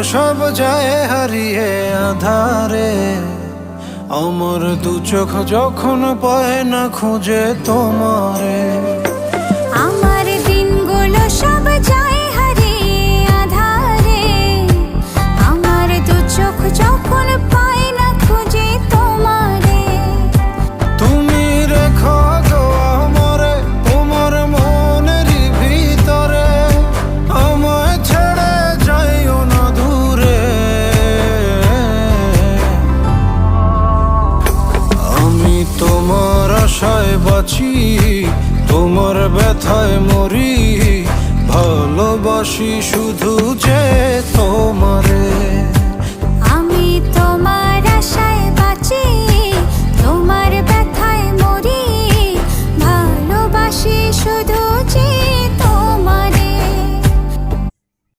সব যায় হারিয়ে আধারে। আমার দু চোখ যখন পায় না খুঁজে তোমারে। আমার দিনগুলো সব যায় হারিয়ে আধারে। আমার দু চোখ যখন পায় না খুঁজে তোমারে। তুমি রেখো গো আমারে তোমার মনেরই ভিতরে, আমায় ছেড়ে যাইও না দূরে। আমি তোমার আশায় বাঁচি, তোমার ব্যথায় মরি, ভালোবাসি শুধু যে তোমারে।